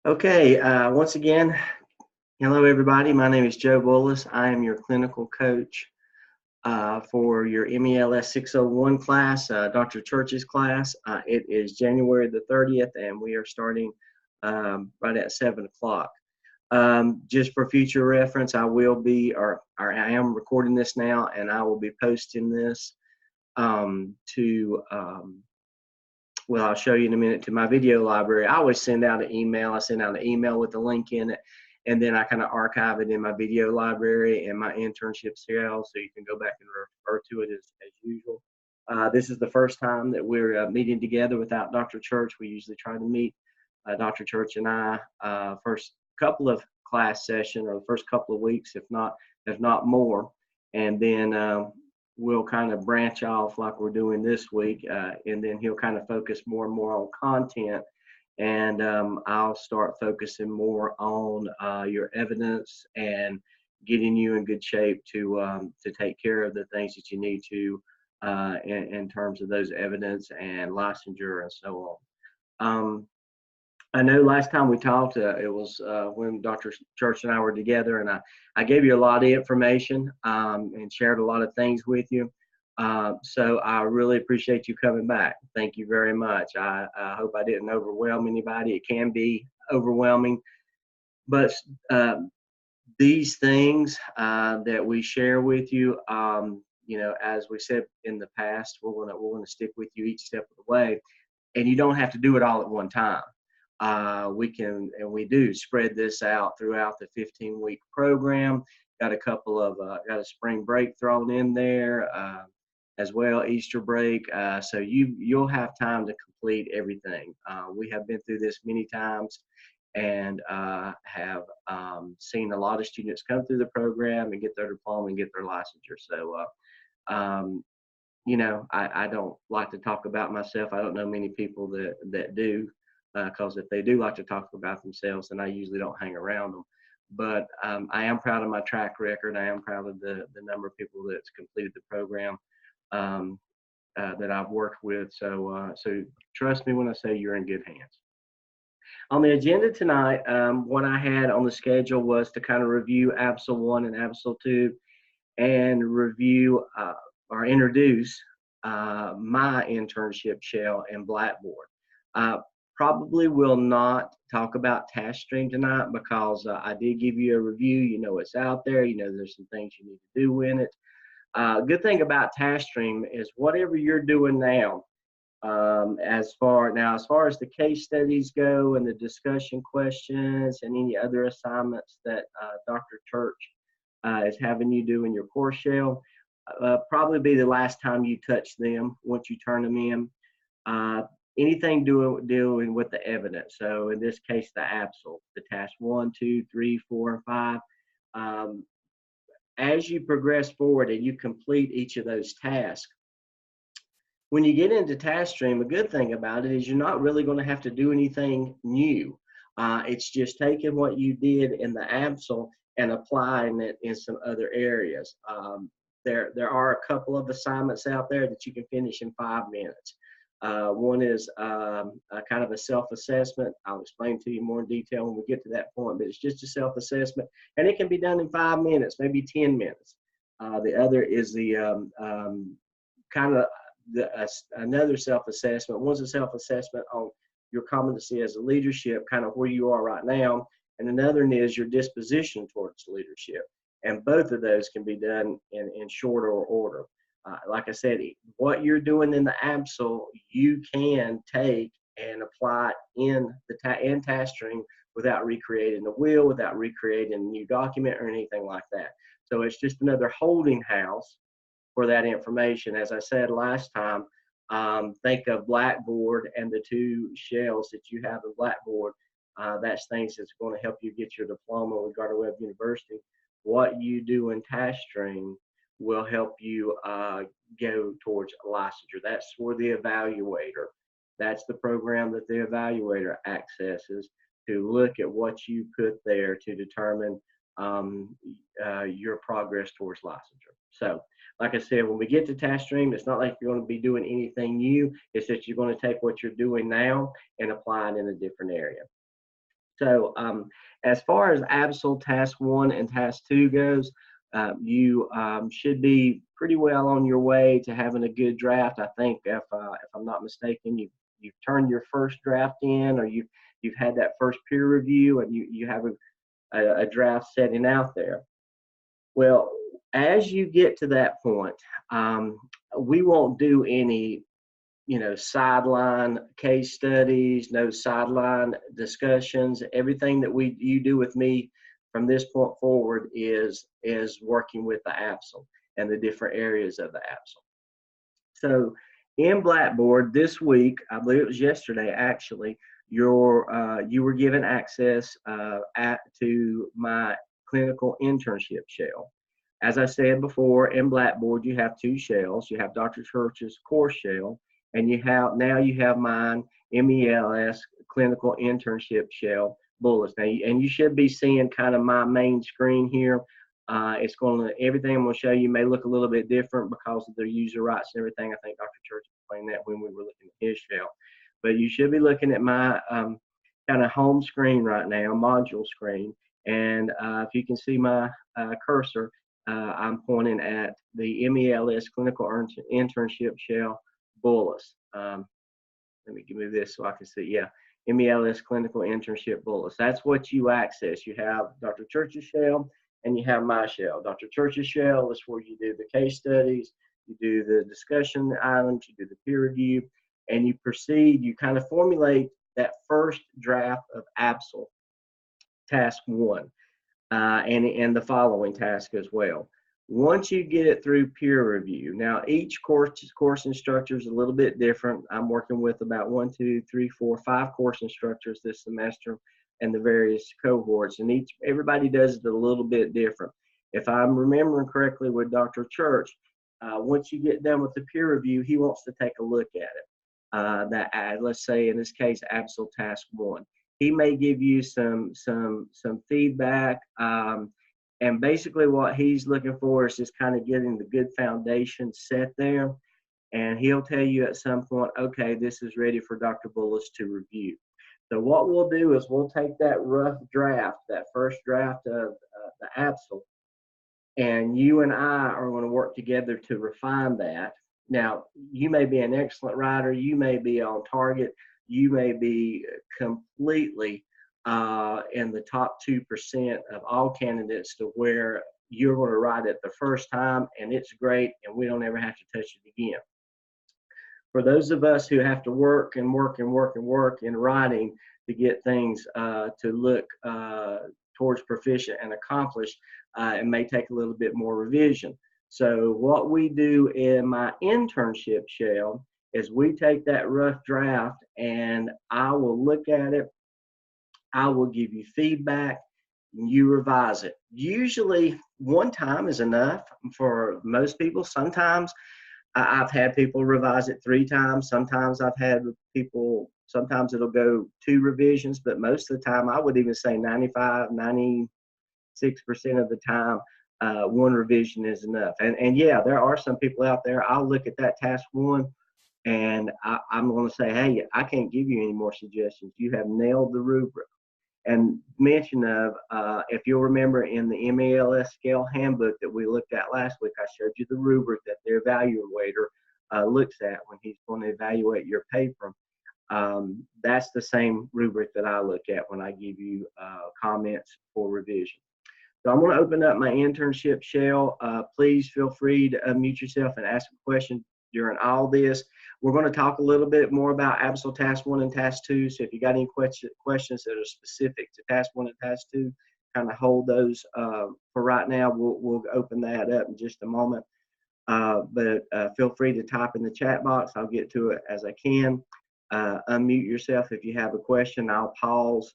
Okay, once again, hello everybody. My name is Joe Bullis. I am your clinical coach for your MELS 601 class, Dr. Church's class. It is January the 30th, and we are starting right at 7 o'clock. Just for future reference, I will be, or I am recording this now, and I will be posting this to well, I'll show you in a minute, to my video library. I always send out an email. I send out an email with the link in it, and then I kind of archive it in my video library and my internship cell, so you can go back and refer to it as usual. This is the first time that we're meeting together without Dr. Church. We usually try to meet Dr. Church and I first couple of class session, or the first couple of weeks, if not more, and then we'll kind of branch off like we're doing this week, and then he'll kind of focus more and more on content, and I'll start focusing more on your evidence and getting you in good shape to take care of the things that you need to in terms of those evidence and licensure and so on. I know last time we talked, it was when Dr. Church and I were together, and I gave you a lot of information and shared a lot of things with you. So I really appreciate you coming back. Thank you very much. I hope I didn't overwhelm anybody. It can be overwhelming, but these things that we share with you, as we said in the past, we're gonna stick with you each step of the way, and you don't have to do it all at one time. We can, and we do, spread this out throughout the 15-week program. Got got a spring break thrown in there as well, Easter break. So you'll have time to complete everything. We have been through this many times, and have seen a lot of students come through the program and get their diploma and get their licensure. So, I don't like to talk about myself. I don't know many people that do, because if they do like to talk about themselves, then I usually don't hang around them. But I am proud of my track record. I am proud of the number of people that's completed the program that I've worked with. So trust me when I say you're in good hands. On the agenda tonight, what I had on the schedule was to kind of review ABSL 1 and ABSL 2, and review or introduce my internship shell and Blackboard. Probably will not talk about TaskStream tonight, because I did give you a review. You know it's out there. You know there's some things you need to do in it. Good thing about TaskStream is whatever you're doing now, as far as the case studies go and the discussion questions and any other assignments that Dr. Church is having you do in your course shell, probably be the last time you touch them once you turn them in. Anything dealing with the evidence. So in this case, the ABSL, the task 1, 2, 3, 4, and 5. As you progress forward and you complete each of those tasks, when you get into TaskStream, a good thing about it is you're not really going to have to do anything new. It's just taking what you did in the ABSL and applying it in some other areas. There are a couple of assignments out there that you can finish in 5 minutes. One is a kind of a self-assessment. I'll explain to you more in detail when we get to that point, but it's just a self-assessment, and it can be done in 5 minutes, maybe 10 minutes. The other is the kind of another self-assessment. One's a self-assessment on your competency as a leadership, kind of where you are right now, and another one is your disposition towards leadership. And both of those can be done in shorter order. Like I said, what you're doing in the ABSL, you can take and apply in TaskStream without recreating the wheel, without recreating a new document or anything like that. So it's just another holding house for that information. As I said last time, think of Blackboard and the 2 shells that you have in Blackboard. That's things that's going to help you get your diploma with Gardner-Webb University. What you do in TaskStream will help you go towards licensure. That's for the evaluator. That's the program that the evaluator accesses to look at what you put there to determine your progress towards licensure. So, like I said, when we get to TaskStream, it's not like you're going to be doing anything new. It's that you're going to take what you're doing now and apply it in a different area. So as far as Absol Task 1 and Task 2 goes, you should be pretty well on your way to having a good draft. I think if I'm not mistaken, you've turned your first draft in, or you've had that first peer review, and you have a draft setting out there. Well, as you get to that point, we won't do any sideline case studies, no sideline discussions. Everything that you do with me from this point forward is working with the Absol and the different areas of the Absol. So in Blackboard this week, I believe it was yesterday actually, you were given access to my clinical internship shell. As I said before, in Blackboard you have two shells. You have Dr. Church's course shell, and you have mine, MELS clinical internship shell bullets. Now, and you should be seeing kind of my main screen here. Everything I'm going to show you may look a little bit different because of their user rights and everything. I think Dr. Church explained that when we were looking at his shell. But you should be looking at my kind of home screen right now, module screen. And if you can see my cursor, I'm pointing at the MELS clinical internship shell bullets. Let me move this so I can see. Yeah, MELS clinical internship bullets. That's what you access. You have Dr. Church's shell and you have my shell. Dr. Church's shell is where you do the case studies, you do the discussion items, you do the peer review, and you proceed. You kind of formulate that first draft of Absol Task 1 and the following task as well. Once you get it through peer review, now each course instructor is a little bit different. I'm working with about 1, 2, 3, 4, 5 course instructors this semester and the various cohorts, and everybody does it a little bit different. If I'm remembering correctly with Dr. Church, once you get done with the peer review, he wants to take a look at it. Let's say in this case, Absol Task 1. He may give you some feedback. And basically what he's looking for is just kind of getting the good foundation set there. And he'll tell you at some point, okay, this is ready for Dr. Bullis to review. So what we'll do is we'll take that rough draft, that first draft of the Absol, and you and I are going to work together to refine that. Now, you may be an excellent writer, you may be on target, you may be completely in the top 2% of all candidates to where you're going to write it the first time and it's great and we don't ever have to touch it again. For those of us who have to work and work and work and work in writing to get things to look towards proficient and accomplished, it may take a little bit more revision. So what we do in my internship shell is we take that rough draft and I will look at it, I will give you feedback, and you revise it. Usually one time is enough for most people. Sometimes I've had people revise it 3 times. Sometimes sometimes it'll go 2 revisions, but most of the time I would even say 95, 96% of the time, 1 revision is enough. And yeah, there are some people out there, I'll look at that task 1 and I'm going to say, hey, I can't give you any more suggestions. You have nailed the rubric. And mention of, if you'll remember in the MELS scale handbook that we looked at last week, I showed you the rubric that the evaluator looks at when he's going to evaluate your paper. That's the same rubric that I look at when I give you comments for revision. So I'm going to open up my internship shell. Please feel free to unmute yourself and ask a question during all this. We're going to talk a little bit more about Absol Task 1 and Task 2. So if you got any questions that are specific to Task 1 and Task 2, kind of hold those for right now. We'll open that up in just a moment. But feel free to type in the chat box. I'll get to it as I can. Unmute yourself if you have a question. I'll pause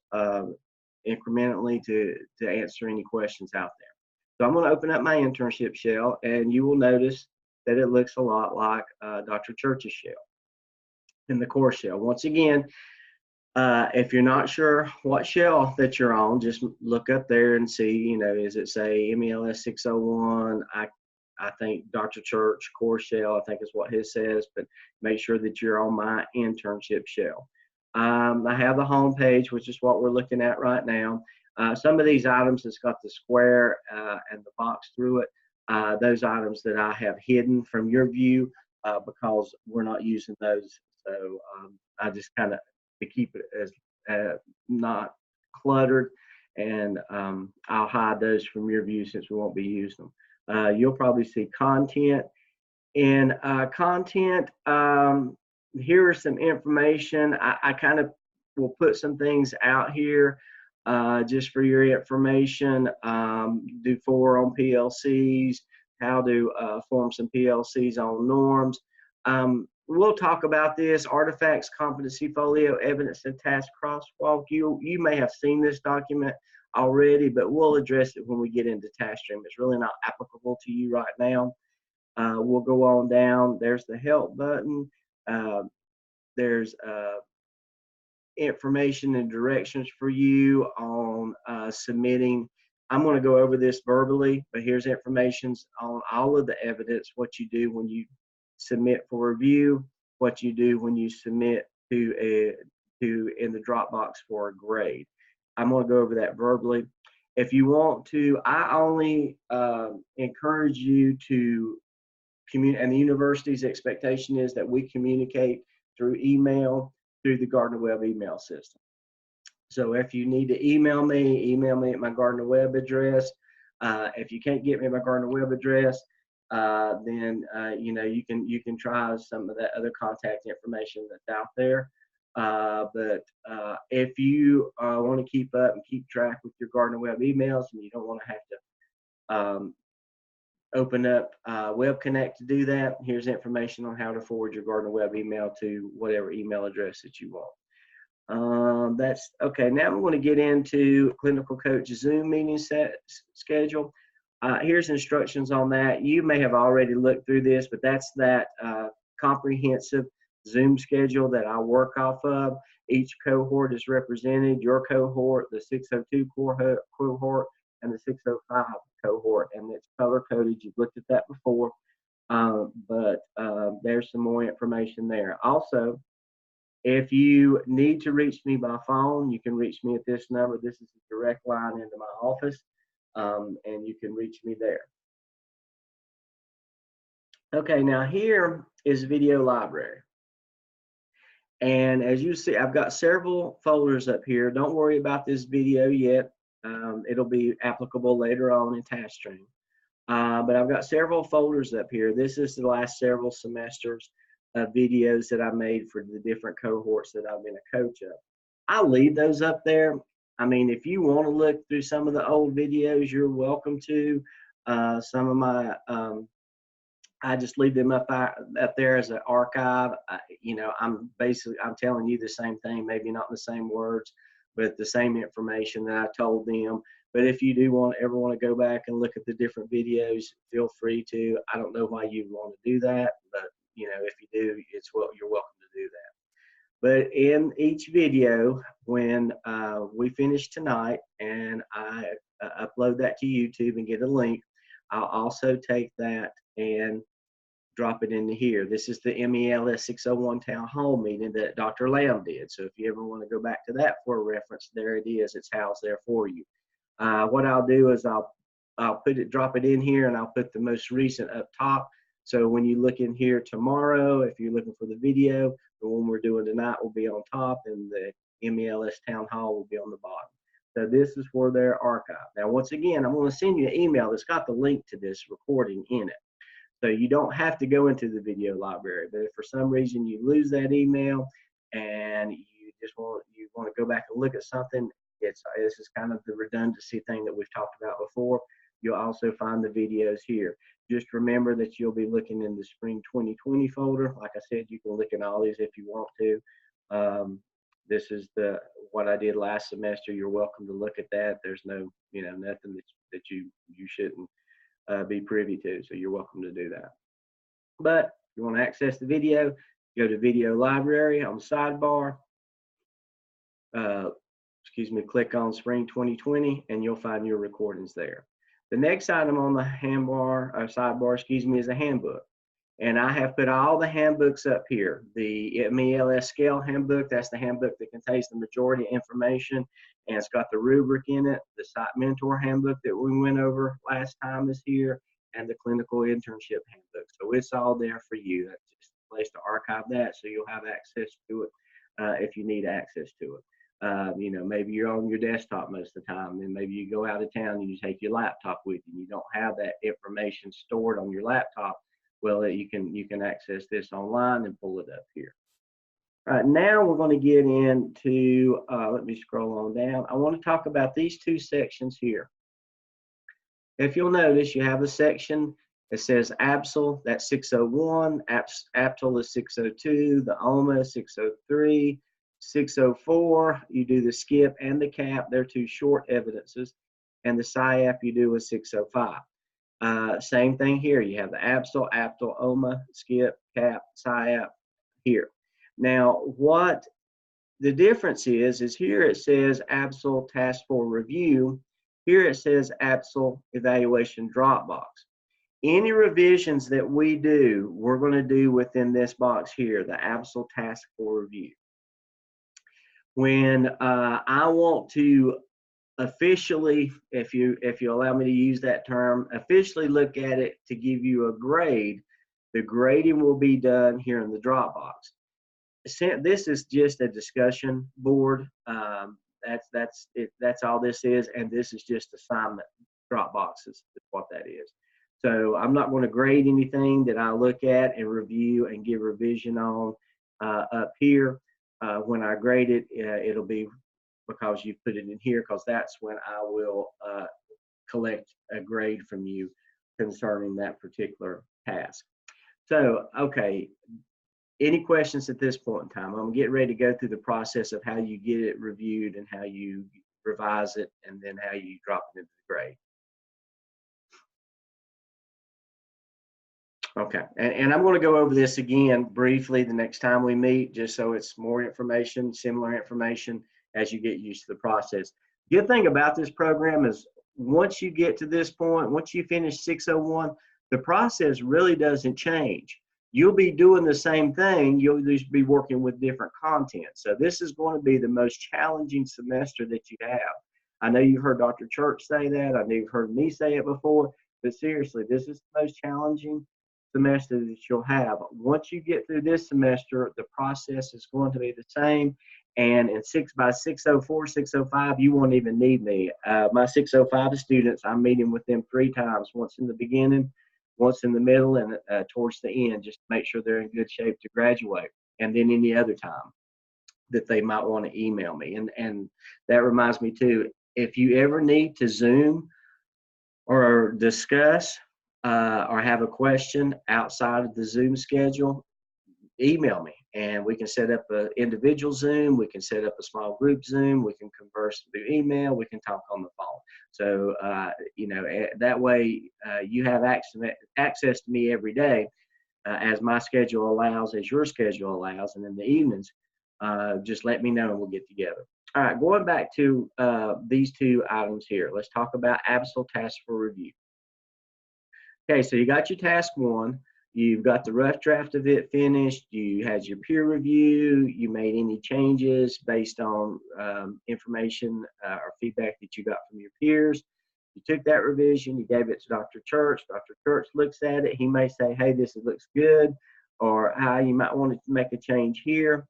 incrementally to answer any questions out there. So I'm going to open up my internship shell, and you will notice that it looks a lot like Dr. Church's shell in the course shell. Once again, if you're not sure what shell that you're on, just look up there and see, does it say MELS 601? I think Dr. Church course shell, I think is what his says, but make sure that you're on my internship shell. I have the home page, which is what we're looking at right now. Some of these items that's got the square and the box through it, those items that I have hidden from your view because we're not using those. So I just kind of to keep it as not cluttered, and I'll hide those from your view since we won't be using them. You'll probably see content. And content, here are some information. I kind of will put some things out here just for your information. Do 4 on PLCs, how to form some PLCs on norms. We'll talk about this, artifacts, competency folio, evidence and task crosswalk. You may have seen this document already, but we'll address it when we get into task stream. It's really not applicable to you right now. We'll go on down. There's the help button. There's information and directions for you on submitting. I'm going to go over this verbally, but here's information on all of the evidence, what you do when you submit for review, what you do when you submit to in the Dropbox for a grade. I'm going to go over that verbally. If you want to, I only encourage you to communicate, and the university's expectation is that we communicate through email, through the Gardner Webb email system. So if you need to email me at my Gardner Webb address. If you can't get me at my Gardner Webb address, then you know, you can try some of that other contact information that's out there. But if you want to keep up and keep track with your Gardner Webb emails, and you don't want to have to open up Web Connect to do that, here's information on how to forward your Gardner Webb email to whatever email address that you want. That's okay. Now I'm going to get into Clinical Coach Zoom meeting schedule. Here's instructions on that. You may have already looked through this, but that's that comprehensive Zoom schedule that I work off of. Each cohort is represented, your cohort, the 602 cohort, and the 605 cohort, and it's color coded. You've looked at that before, but there's some more information there. Also, if you need to reach me by phone, you can reach me at this number. This is a direct line into my office, and you can reach me there. Okay, now here is Video Library. And as you see, I've got several folders up here. Don't worry about this video yet. It'll be applicable later on in task stream. But I've got several folders up here. This is the last several semesters of videos that I made for the different cohorts that I've been a coach of. I'll leave those up there. I mean, if you want to look through some of the old videos, you're welcome to. Some of my I just leave them up there as an archive. You know, I'm telling you the same thing, maybe not in the same words, but the same information that I told them. But if you do ever want to go back and look at the different videos, feel free to. I don't know why you want to do that, but you know, if you do, you're welcome to do that. But in each video, when we finish tonight and I upload that to YouTube and get a link, I'll also take that and drop it into here. This is the MELS 601 town hall meeting that Dr. Lamb did. So if you ever want to go back to that for a reference, there it is. It's housed there for you. What I'll do is I'll drop it in here, and I'll put the most recent up top. So when you look in here tomorrow, if you're looking for the video, the one we're doing tonight will be on top, and the MELS town hall will be on the bottom. So this is for their archive. Now, once again, I'm going to send you an email that's got the link to this recording in it. So you don't have to go into the video library, but if for some reason you lose that email and you want to go back and look at something, this is kind of the redundancy thing that we've talked about before. You'll also find the videos here. Just remember that you'll be looking in the Spring 2020 folder. Like I said, you can look in all these if you want to. This is what I did last semester. You're welcome to look at that. There's no, nothing that you shouldn't be privy to, so you're welcome to do that. But if you want to access the video, go to Video Library on the sidebar. Click on Spring 2020, and you'll find your recordings there. The next item on the sidebar, is a handbook. And I have put all the handbooks up here. The MELS scale handbook, that's the handbook that contains the majority of information, and it's got the rubric in it. The site mentor handbook that we went over last time is here, and the clinical internship handbook. So it's all there for you. That's just a place to archive that, so you'll have access to it if you need access to it. You know, maybe you're on your desktop most of the time, and maybe you go out of town and you take your laptop with you, and you don't have that information stored on your laptop. Well, you can access this online and pull it up here. All right, now we're going to get into, let me scroll on down. I want to talk about these two sections here. If you'll notice, you have a section that says ABSL, that's 601, APTL is 602, the OMA is 603, 604, you do the SCIP and the CAP, they're two short evidences, and the SIAP you do is 605. Same thing here. You have the ABSL, APTL, OMA, SCIP, CAP, SIAP here. Now, what the difference is here it says ABSL Task for Review. Here it says ABSL Evaluation Dropbox. Any revisions that we do, we're going to do within this box here, the ABSL Task for Review. When I want to officially, if you allow me to use that term, officially look at it to give you a grade, the grading will be done here in the Dropbox. This is just a discussion board. That's it. That's all this is, and this is just assignment Dropboxes is what that is. So I'm not going to grade anything that I look at and review and give revision on up here. When I grade it, it'll be because you put it in here, because that's when I will collect a grade from you concerning that particular task. So, okay, any questions at this point in time? I'm getting ready to go through the process of how you get it reviewed and how you revise it and then how you drop it into the grade. Okay, and I'm going to go over this again briefly the next time we meet, just so it's more information, similar information as you get used to the process. Good thing about this program is once you get to this point, once you finish 601, the process really doesn't change. You'll be doing the same thing, you'll just be working with different content. So this is going to be the most challenging semester that you have. I know you've heard Dr. Church say that, I know you've heard me say it before, but seriously, this is the most challenging semester that you'll have. Once you get through this semester, the process is going to be the same. And in by 604, 605, you won't even need me. My 605 students, I'm meeting with them 3 times, once in the beginning, once in the middle, and towards the end, just to make sure they're in good shape to graduate. And then any other time that they might want to email me. And that reminds me too, if you ever need to Zoom or discuss or have a question outside of the Zoom schedule, email me and we can set up an individual Zoom, we can set up a small group Zoom, we can converse through email, we can talk on the phone. So, you know, that way you have access to me every day as my schedule allows, as your schedule allows, and in the evenings, just let me know and we'll get together. All right, going back to these 2 items here, let's talk about ABSL Task for Review. Okay, so you got your task 1, you've got the rough draft of it finished, you had your peer review, you made any changes based on information or feedback that you got from your peers. You took that revision, you gave it to Dr. Church. Dr. Church looks at it, he may say, hey, this looks good, or how you might want to make a change here.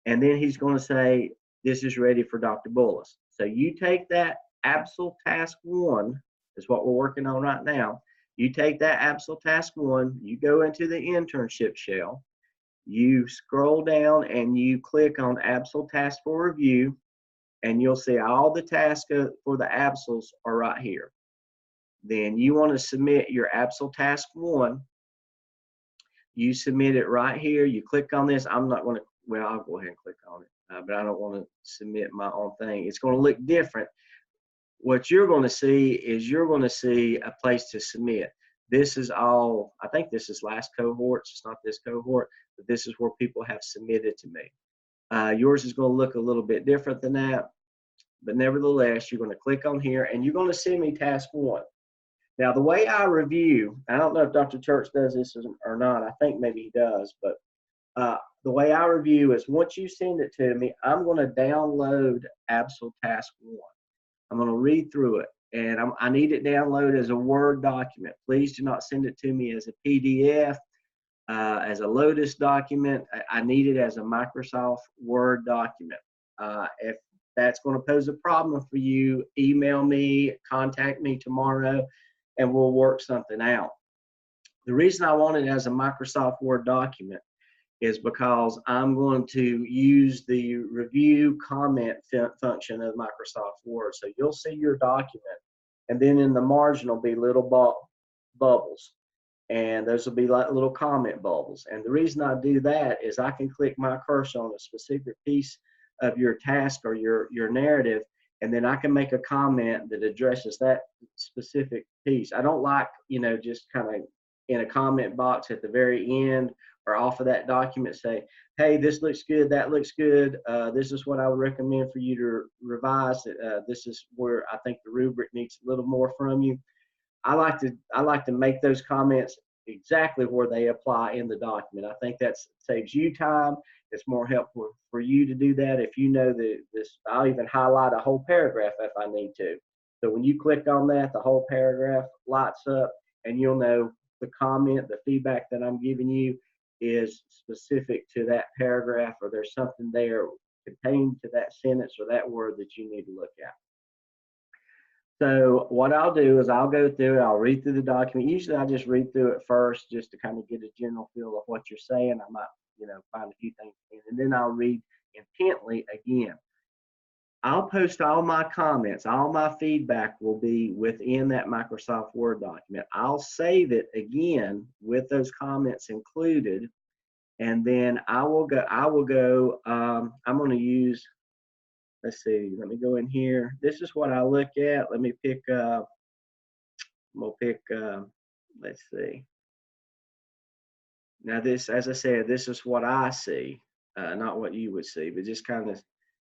And then he's going to say, this is ready for Dr. Bullis. So you take that ABSL Task 1, is what we're working on right now. You take that ABSL Task 1, you go into the internship shell, you scroll down and you click on ABSL Task for Review, and you'll see all the tasks for the ABSLs are right here. Then you want to submit your ABSL Task 1. You submit it right here. You click on this. I'm not going to, well, I'll go ahead and click on it, but I don't want to submit my own thing. It's going to look different. What you're going to see is you're going to see a place to submit. This is all, I think this is last cohorts. It's not this cohort, but this is where people have submitted to me. Yours is going to look a little bit different than that, but nevertheless, you're going to click on here and you're going to send me task 1. Now, the way I review, I don't know if Dr. Church does this or not. I think maybe he does, but the way I review is once you send it to me, I'm going to download Absol Task 1. I'm going to read through it, and I need it downloaded as a Word document. Please do not send it to me as a PDF, as a Lotus document. I need it as a Microsoft Word document. If that's going to pose a problem for you, email me, contact me tomorrow, and we'll work something out. The reason I want it as a Microsoft Word document is because I'm going to use the review comment function of Microsoft Word. So you'll see your document, and then in the margin will be little bubbles, and those will be like little comment bubbles. And the reason I do that is I can click my cursor on a specific piece of your task or your narrative, and then I can make a comment that addresses that specific piece. I don't like, just kind of in a comment box at the very end or off of that document say, hey, this looks good, that looks good, this is what I would recommend for you to revise. This is where I think the rubric needs a little more from you. I like to make those comments exactly where they apply in the document. I think that saves you time. It's more helpful for you to do that. If you know that this, I'll even highlight a whole paragraph if I need to. So when you click on that, the whole paragraph lights up, and you'll know the comment, the feedback that I'm giving you is specific to that paragraph, or there's something there contained to that sentence or that word that you need to look at. So what I'll do is I'll go through it, I'll read through the document. Usually I just read through it first just to kind of get a general feel of what you're saying. I might, find a few things, and then I'll read intently again. I'll post all my comments, all my feedback will be within that Microsoft Word document. I'll save it again with those comments included, and then I'm going to use, let's see, let me go in here. This is what I look at. Let me pick, let's see. Now this, as I said, this is what I see, not what you would see, but just kind of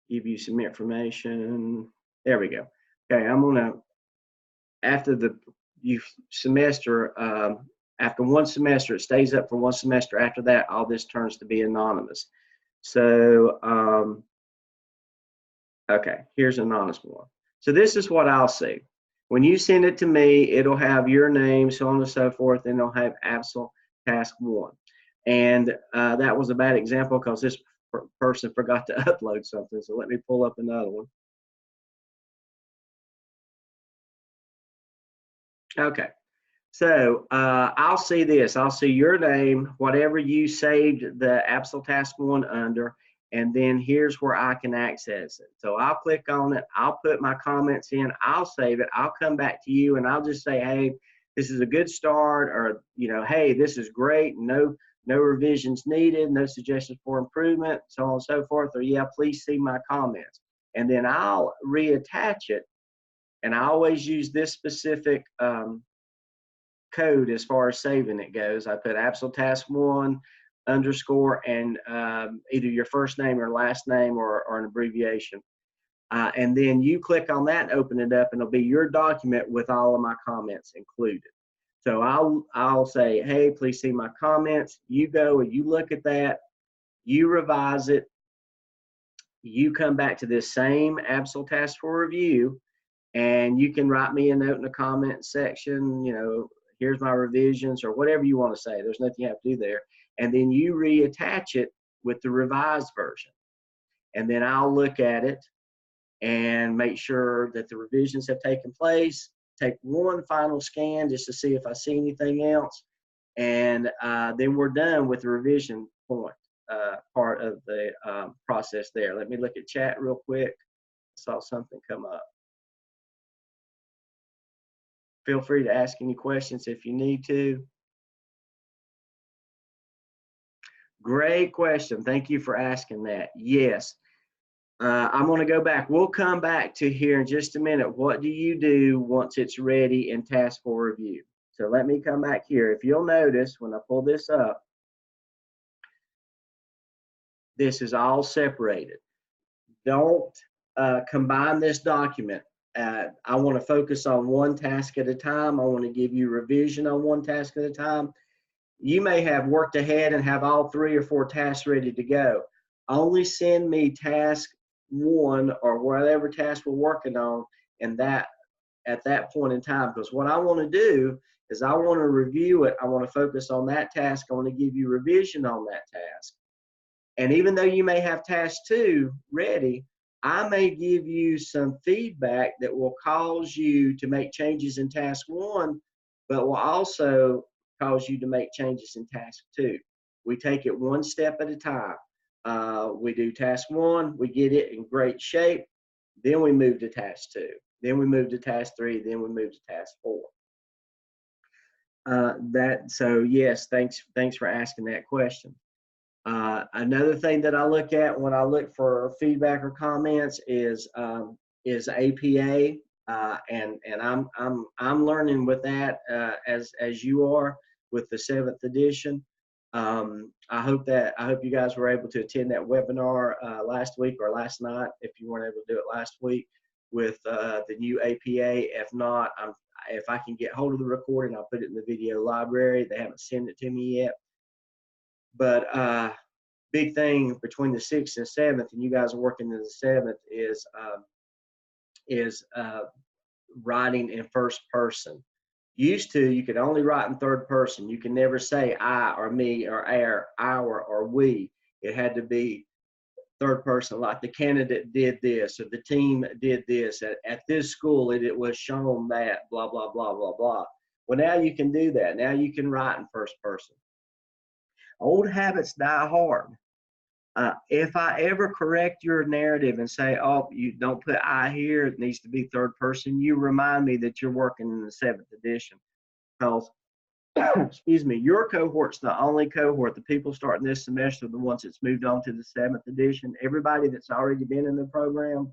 give you some information. There we go. Okay, I'm gonna, after after one semester, it stays up for one semester. After that, all this turns to be anonymous. So, okay, here's an anonymous one. So this is what I'll see. When you send it to me, it'll have your name, so on and so forth, and it'll have Absol Task 1. And that was a bad example because this person forgot to upload something. So let me pull up another one. Okay, so I'll see this. I'll see your name, whatever you saved the Absol Task 1 under, and then here's where I can access it. So I'll click on it. I'll put my comments in. I'll save it. I'll come back to you, and I'll just say, hey, this is a good start, or hey, this is great. No revisions needed, no suggestions for improvement, so on and so forth, or yeah, please see my comments. And then I'll reattach it, and I always use this specific code as far as saving it goes. I put Absol Task 1 underscore and either your first name or last name or an abbreviation. And then you click on that and open it up, and it'll be your document with all of my comments included. So I'll say, hey, please see my comments. You go and you look at that, you revise it, you come back to this same Absol Task for review, and you can write me a note in the comment section, here's my revisions or whatever you want to say. There's nothing you have to do there. And then you reattach it with the revised version. And then I'll look at it and make sure that the revisions have taken place. Take one final scan just to see if I see anything else, and then we're done with the revision point part of the process there. Let me look at chat real quick. I saw something come up. Feel free to ask any questions if you need to. Great question. Thank you for asking that. Yes. I'm going to go back. We'll come back to here in just a minute. What do you do once it's ready in task for review? So let me come back here. If you'll notice, when I pull this up, this is all separated. Don't combine this document. I want to focus on one task at a time. I want to give you revision on one task at a time. You may have worked ahead and have all 3 or 4 tasks ready to go. Only send me task 1 or whatever task we're working on, and that at that point in time, because what I want to do is I want to review it. I want to focus on that task. I want to give you revision on that task. And even though you may have task 2 ready, I may give you some feedback that will cause you to make changes in task 1, but will also cause you to make changes in task 2. We take it one step at a time. We do task 1, we get it in great shape, then we move to task 2, then we move to task 3, then we move to task 4. So yes, thanks for asking that question. Another thing that I look at when I look for feedback or comments is APA, and I'm learning with that as you are with the 7th edition. I hope you guys were able to attend that webinar last week or last night if you weren't able to do it last week with the new APA. If not, if I can get hold of the recording, I'll put it in the video library. They haven't sent it to me yet. But big thing between the 6th and 7th, and you guys are working in the 7th, is writing in first person. Used to, you could only write in third person. You can never say I or me or our or we. It had to be third person, like the candidate did this or the team did this. At this school, it was shown that, blah, blah, blah, blah, blah. Well, now you can do that. Now you can write in first person. Old habits die hard. If I ever correct your narrative and say, oh, you don't put I here, it needs to be third person, you remind me that you're working in the 7th edition. Because, excuse me, your cohort's the only cohort. The people starting this semester are the ones that's moved on to the 7th edition. Everybody that's already been in the program,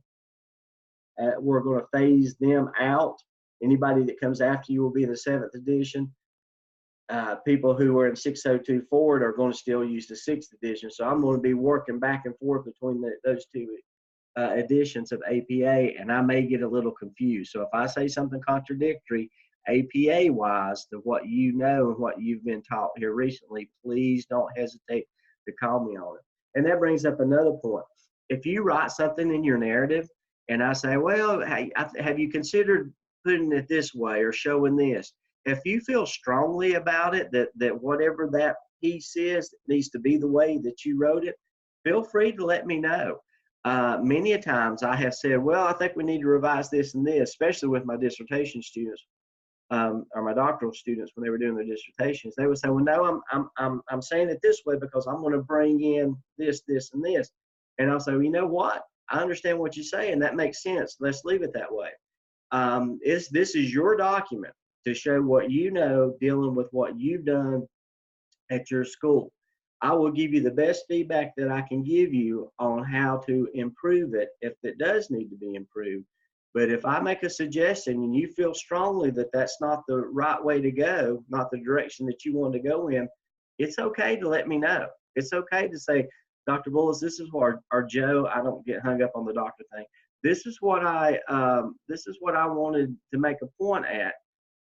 we're going to phase them out. Anybody that comes after you will be in the 7th edition. People who are in 602 forward are going to still use the 6th edition. So I'm going to be working back and forth between those 2 editions of APA, and I may get a little confused. So if I say something contradictory, APA-wise, to what you know and what you've been taught here recently, please don't hesitate to call me on it. And that brings up another point. If you write something in your narrative, and I say, well, hey, have you considered putting it this way or showing this? If you feel strongly about it, that whatever that piece is needs to be the way that you wrote it, feel free to let me know. Many a times I have said, well, I think we need to revise this and this, especially with my dissertation students or my doctoral students when they were doing their dissertations. They would say, well, no, I'm saying it this way because I'm going to bring in this, this, and this. And I'll say, well, you know what? I understand what you say, and that makes sense. Let's leave it that way. This is your document to show what you know dealing with what you've done at your school. I will give you the best feedback that I can give you on how to improve it if it does need to be improved. But if I make a suggestion and you feel strongly that that's not the right way to go, not the direction that you want to go in, it's okay to let me know. It's okay to say, Dr. Bullis, this is what, or Joe, I don't get hung up on the doctor thing. This is what I wanted to make a point at.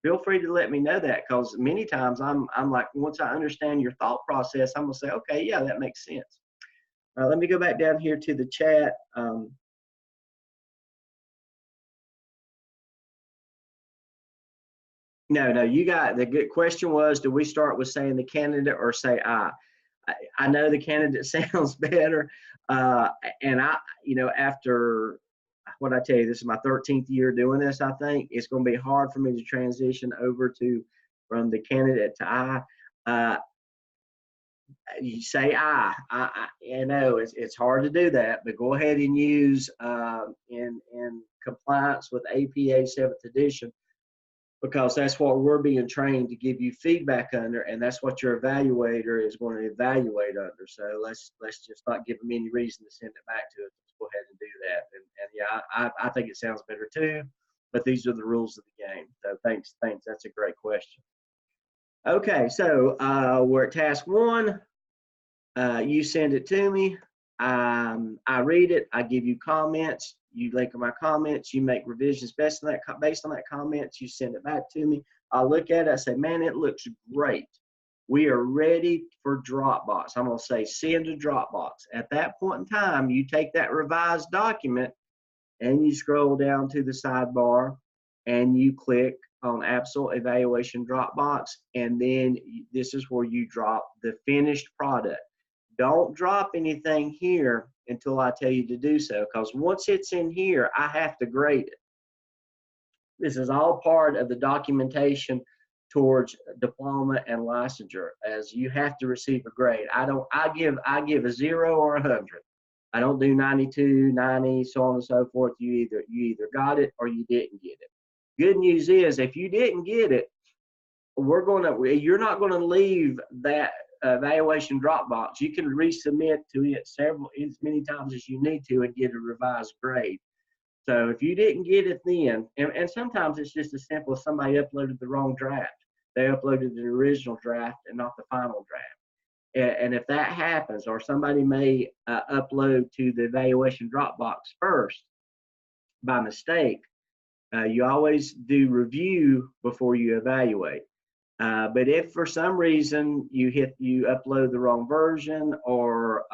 Feel free to let me know that, because many times I'm like, once I understand your thought process, I'm gonna say, okay, yeah, that makes sense. Let me go back down here to the chat. No, you got the good question was, do we start with saying the candidate or say I know the candidate sounds better, and after what I tell you, this is my 13th year doing this. I think it's going to be hard for me to transition over from the candidate to I. You say I know it's hard to do that, but go ahead and use in compliance with APA 7th edition, because that's what we're being trained to give you feedback under, and that's what your evaluator is going to evaluate under. So let's just not give them any reason to send it back to us. Let's go ahead and do that. And yeah, I think it sounds better too, but these are the rules of the game. So thanks. That's a great question. Okay, so we're at task 1. You send it to me. I read it. I give you comments. You look at my comments. You make revisions based on that comments. You send it back to me. I look at it. I say, man, it looks great. We are ready for Dropbox. I'm going to say send to Dropbox. At that point in time, you take that revised document and you scroll down to the sidebar and you click on Absol Evaluation Dropbox, and then this is where you drop the finished product. Don't drop anything here until I tell you to do so, because once it's in here, I have to grade it. This is all part of the documentation towards diploma and licensure, as you have to receive a grade. I give a 0 or 100. I don't do 92, 90, so on and so forth. You either got it or you didn't get it. Good news is, if you didn't get it, you're not gonna leave that evaluation Dropbox. You can resubmit to it as many times as you need to and get a revised grade. So if you didn't get it then, and sometimes it's just as simple as somebody uploaded the wrong draft. They uploaded the original draft and not the final draft. And if that happens, or somebody may upload to the evaluation Dropbox first by mistake, you always do review before you evaluate. But if for some reason you upload the wrong version, or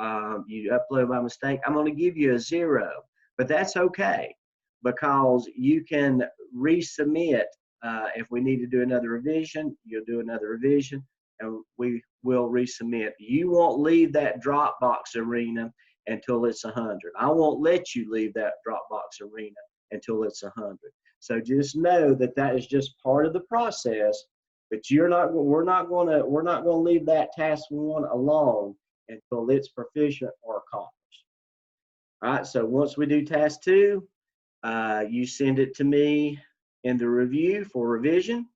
you upload by mistake, I'm going to give you a 0. But that's okay, because you can resubmit. If we need to do another revision, you'll do another revision, and we will resubmit. You won't leave that Dropbox arena until it's 100. I won't let you leave that Dropbox arena until it's 100. So just know that that is just part of the process. But we're not going to leave that task 1 alone until it's proficient or accomplished. All right. So once we do task 2, you send it to me in the review for revision,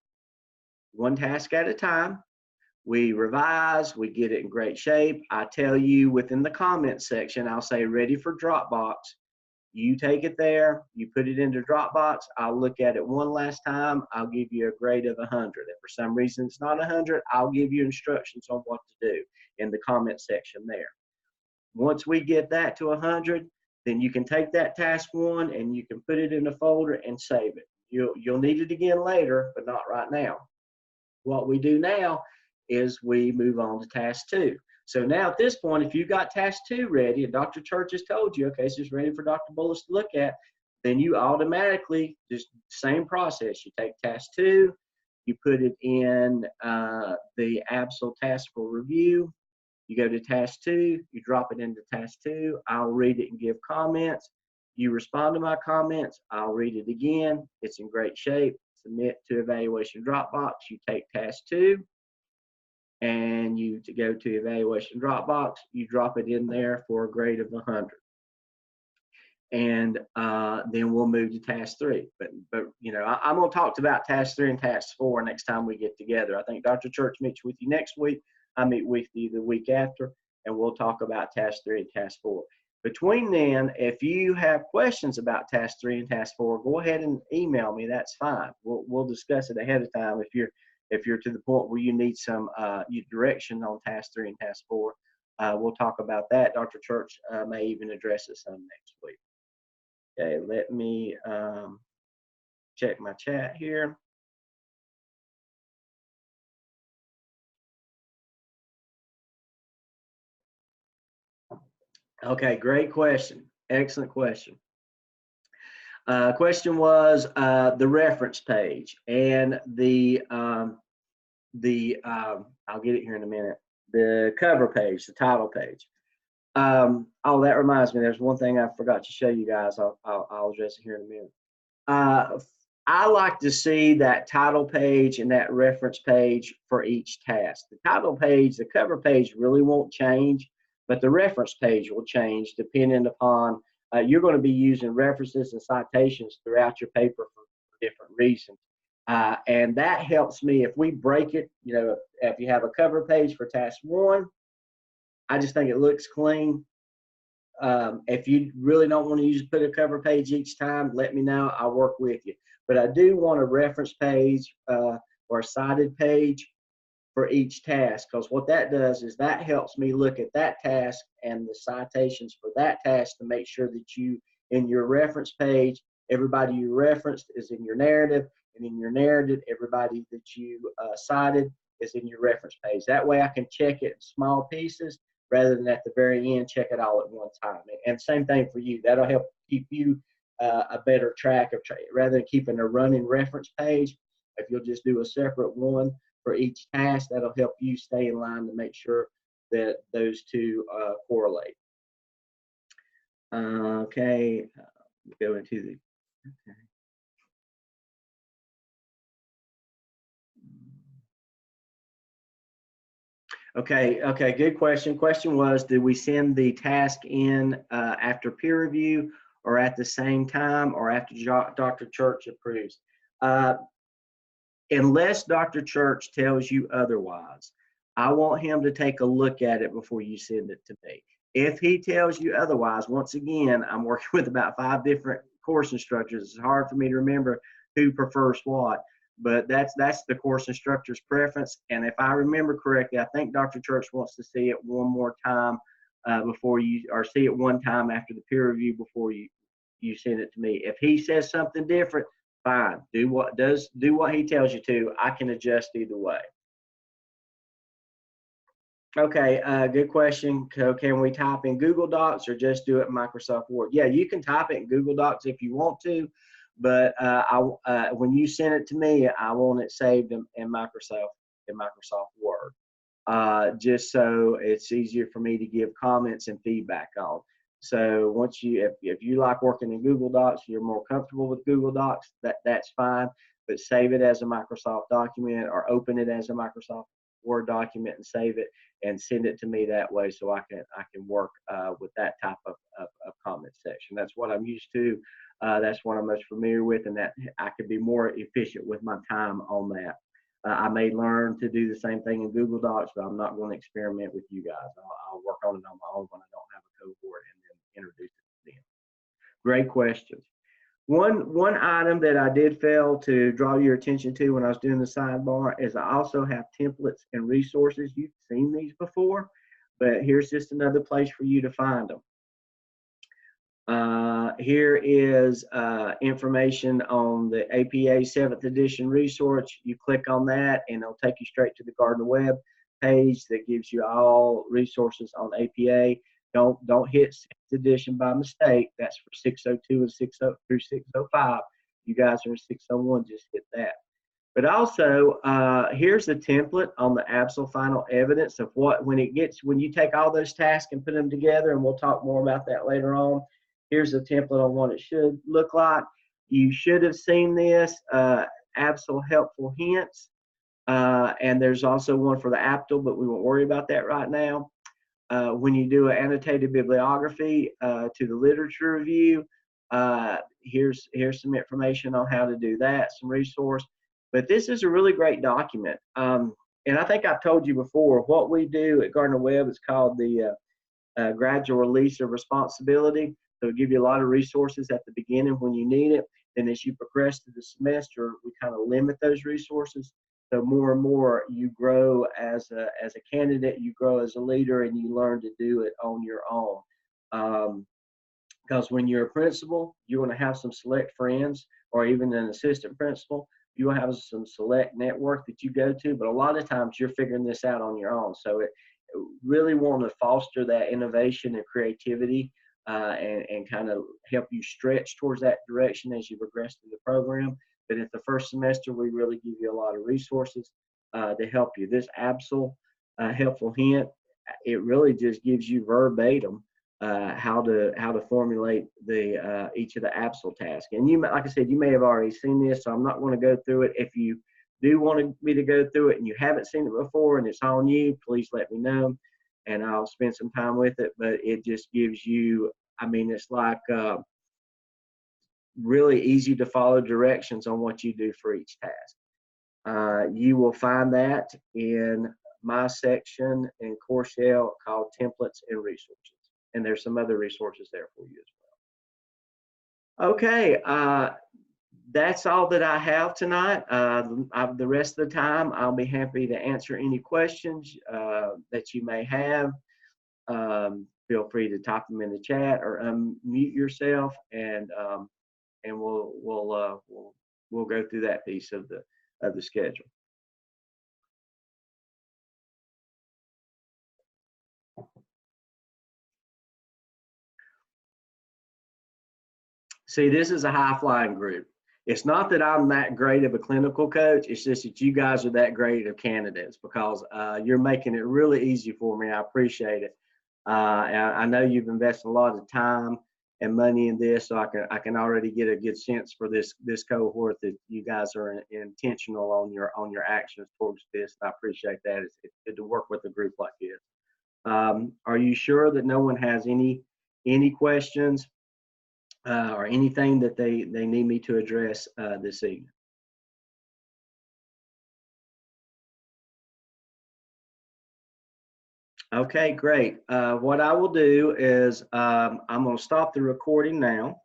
1 task at a time. We revise, we get it in great shape. I tell you within the comment section, I'll say ready for Dropbox. You take it there, you put it into Dropbox. I'll look at it 1 last time. I'll give you a grade of 100. If for some reason it's not 100, I'll give you instructions on what to do in the comment section there. Once we get that to 100, then you can take that task 1 and you can put it in a folder and save it. You'll need it again later, but not right now. What we do now is we move on to task 2. So now at this point, if you've got task 2 ready and Dr. Church has told you, okay, so it's ready for Dr. Bullis to look at, then you automatically, just same process. You take task 2, you put it in the Absol task for review. You go to task 2, you drop it into task 2. I'll read it and give comments. You respond to my comments. I'll read it again. It's in great shape. Submit to evaluation Dropbox. You take task 2. And you go to evaluation Dropbox, you drop it in there for a grade of 100. And then we'll move to task 3. But you know, I'm going to talk about task 3 and task 4 next time we get together. I think Dr. Church meets with you next week. I meet with you the week after, and we'll talk about task 3 and task 4. Between then, if you have questions about task 3 and task 4, go ahead and email me. That's fine. We'll discuss it ahead of time if you're to the point where you need some direction on task 3 and task 4. We'll talk about that. Dr. Church may even address it some next week. Okay, let me check my chat here. Okay, great question. Excellent question. Question was the reference page and I'll get it here in a minute. The cover page, the title page. Oh, that reminds me. There's one thing I forgot to show you guys. I'll address it here in a minute. I like to see that title page and that reference page for each task. The title page, the cover page really won't change, but the reference page will change depending upon you're going to be using references and citations throughout your paper for different reasons. And that helps me if we break it, you know, if you have a cover page for task 1, I just think it looks clean. If you really don't want to put a cover page each time, let me know. I'll work with you. But I do want a reference page or a cited page for each task, because what that does is that helps me look at that task and the citations for that task to make sure that you, in your reference page, everybody you referenced is in your narrative, and in your narrative, everybody that you cited is in your reference page. That way I can check it in small pieces rather than at the very end check it all at one time. And same thing for you. That'll help keep you a better track of rather than keeping a running reference page. If you'll just do a separate one for each task, that'll help you stay in line to make sure that those two correlate. Okay, go into the, okay, good question. Question was, did we send the task in after peer review or at the same time or after Dr. Church approves? Unless Dr. Church tells you otherwise, I want him to take a look at it before you send it to me. If he tells you otherwise, once again, I'm working with about 5 different course instructors. It's hard for me to remember who prefers what, but that's the course instructor's preference. And if I remember correctly, I think Dr. Church wants to see it one more time before you, or see it one time after the peer review before you send it to me. If he says something different, fine. Do what he tells you to. I can adjust either way. Okay, good question. Can we type in Google Docs or just do it in Microsoft Word? Yeah, you can type it in Google Docs if you want to, but when you send it to me, I want it saved in Microsoft Word, just so it's easier for me to give comments and feedback on. So once if you like working in Google Docs, you're more comfortable with Google Docs, that's fine, but save it as a Microsoft document or open it as a Microsoft Word document and save it and send it to me that way, so I can work with that type of comment section. That's what I'm used to. That's what I'm most familiar with, and that I could be more efficient with my time on that. I may learn to do the same thing in Google Docs, but I'm not going to experiment with you guys. I'll work on it on my own when I don't have a cohort and then introduce it to them. Great questions. One item that I did fail to draw your attention to when I was doing the sidebar is I also have templates and resources. You've seen these before, but here's just another place for you to find them. Here is information on the APA 7th edition resource. You click on that and it'll take you straight to the Gardner Web page that gives you all resources on APA. Don't hit 6th edition by mistake. That's for 602 and 60 through 605. You guys are in 601, just hit that. But also, here's a template on the Absol final evidence of when you take all those tasks and put them together, and we'll talk more about that later on. Here's a template on what it should look like. You should have seen this, Absol helpful hints, and there's also one for the APTL, but we won't worry about that right now. When you do an annotated bibliography to the literature review, here's some information on how to do that, some resource. But this is a really great document. And I think I've told you before, what we do at Gardner Web is called the gradual release of responsibility. So it'll give you a lot of resources at the beginning when you need it. And as you progress through the semester, we kind of limit those resources. So more and more you grow as a candidate, you grow as a leader, and you learn to do it on your own. Because when you're a principal, you want to have some select friends, or even an assistant principal. You will have some select network that you go to, but a lot of times you're figuring this out on your own. So it really want to foster that innovation and creativity and kind of help you stretch towards that direction as you progress through the program. But at the first semester, we really give you a lot of resources to help you. This Absol helpful hint, it really just gives you verbatim how to formulate the each of the Absol tasks. And you, like I said, you may have already seen this, so I'm not going to go through it. If you do want me to go through it and you haven't seen it before and it's on you, please let me know, and I'll spend some time with it. But it just gives you, I mean, it's like really easy to follow directions on what you do for each task. You will find that in my section in Course Shell called Templates and Resources. And there's some other resources there for you as well. Okay, that's all that I have tonight. The rest of the time, I'll be happy to answer any questions that you may have. Feel free to type them in the chat or unmute yourself, and we'll go through that piece of the schedule. See, this is a high flying group. It's not that I'm that great of a clinical coach. It's just that you guys are that great of candidates because you're making it really easy for me. I appreciate it. I know you've invested a lot of time and money in this, so I can already get a good sense for this cohort that you guys are intentional on your actions towards this. I appreciate that. It's good to work with a group like this. Are you sure that no one has any questions or anything that they need me to address this evening? Okay, great. What I will do is I'm going to stop the recording now.